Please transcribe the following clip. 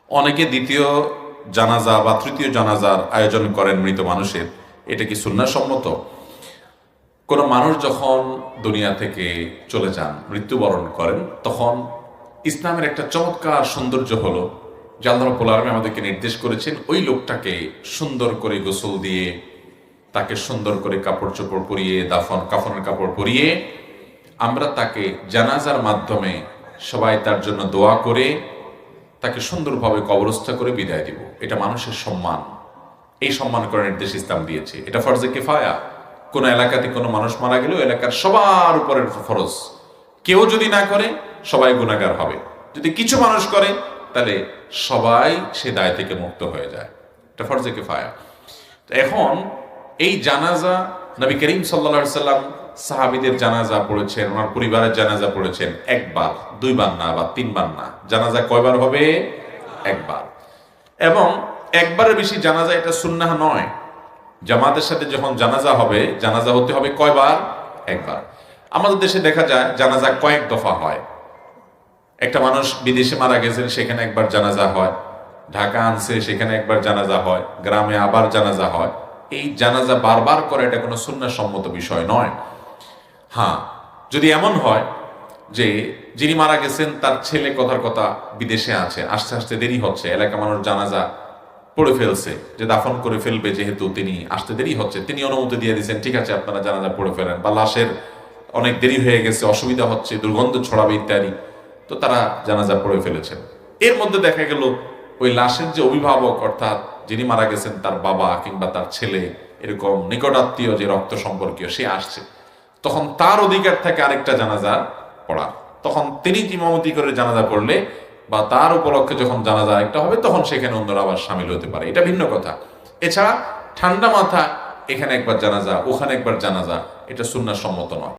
অনেকে দ্বিতীয় জানাজা বা তৃতীয় জানাজার আয়োজন করেন মৃত মানুষের, এটা কি সুন্নাহসম্মত? কোনো মানুষ যখন দুনিয়া থেকে চলে যান, মৃত্যুবরণ করেন, তখন ইসলামের একটা চমৎকার সৌন্দর্য হলো যে আল্লাহ রাব্বুল আলামিন আমাদেরকে নির্দেশ করেছেন ওই লোকটাকে সুন্দর করে গোসল দিয়ে, তাকে সুন্দর করে কাপড় চোপড় পরিয়ে, কাফনের কাপড় পরিয়ে আমরা তাকে জানাজার মাধ্যমে সবাই তার জন্য দোয়া করে তাকে সুন্দরভাবে কবরস্থ করে বিদায় দিব। এটা মানুষের সম্মান, এই সম্মান করার নির্দেশ ইসলাম দিয়েছে। এটা ফরজে কিফায়া। কোন এলাকাতে কোনো মানুষ মারা গেল, এলাকার সবার উপরের ফরজ। কেউ যদি না করে সবাই গুনাহগার হবে। যদি কিছু মানুষ করে তাহলে সবাই সে দায় থেকে মুক্ত হয়ে যায়। এটা ফরজে কিফায়া। তো এখন এই জানাজা, নবী করিম সাল্লাল্লাহু আলাইহি সাল্লাম সাহাবীদের জানাজা পড়েছেন, ওনার পরিবারের জানাজা পড়েছেন একবার, দুইবার না বা তিনবার না। জানাজা কয়বার হবে? একবার। এবং একবারের বেশি জানাজা এটা সুন্নাহ নয়। জামাতের সাথে যখন জানাজা হবে, জানাজা হতে হবে কয়বার? একবার। আমাদের দেশে দেখা যায় জানাজা কয়েক দফা হয়। একটা মানুষ বিদেশে মারা গেছেন, সেখানে একবার জানাজা হয়। ঢাকা আনছে, সেখানে একবার জানাজা হয়। গ্রামে আবার জানাজা হয়। এই জানাজা বারবার করে এটা কোনো সুন্নাহসম্মত বিষয় নয়। হ্যাঁ, যদি এমন হয় যে যিনি মারা গেছেন তার ছেলে কথার কথা বিদেশে আছে, আস্তে আস্তে দেরি হচ্ছে, এলাকা মানুষ জানাজা পড়ে ফেলছে, যে দাফন করে ফেলবে, যেহেতু তিনি আসতে দেরি হচ্ছে, তিনি অনুমতি দিয়ে দিয়েছেন, ঠিক আছে আপনারা জানাজা পড়ে ফেলেন, বা লাশের অনেক দেরি হয়ে গেছে, অসুবিধা হচ্ছে, দুর্গন্ধ ছড়াবে ইত্যাদি, তো তারা জানাজা পড়ে ফেলেছেন। এর মধ্যে দেখা গেল ওই লাশের যে অভিভাবক, অর্থাৎ যিনি মারা গেছেন তার বাবা কিংবা তার ছেলে, এরকম নিকটাত্মীয় যে রক্ত সম্পর্কীয়, সে আসছে, তখন তার অধিকার থাকে আরেকটা জানাজা পড়ার। তখন তিনি ইমামতি করে জানাজা পড়লে বা তার উপলক্ষে যখন জানাজা আরেকটা হবে, তখন সেখানে অন্যরা আবার সামিল হতে পারে, এটা ভিন্ন কথা। এছাড়া ঠান্ডা মাথা এখানে একবার জানাজা, ওখানে একবার জানাজা, এটা সুন্নাহসম্মত নয়।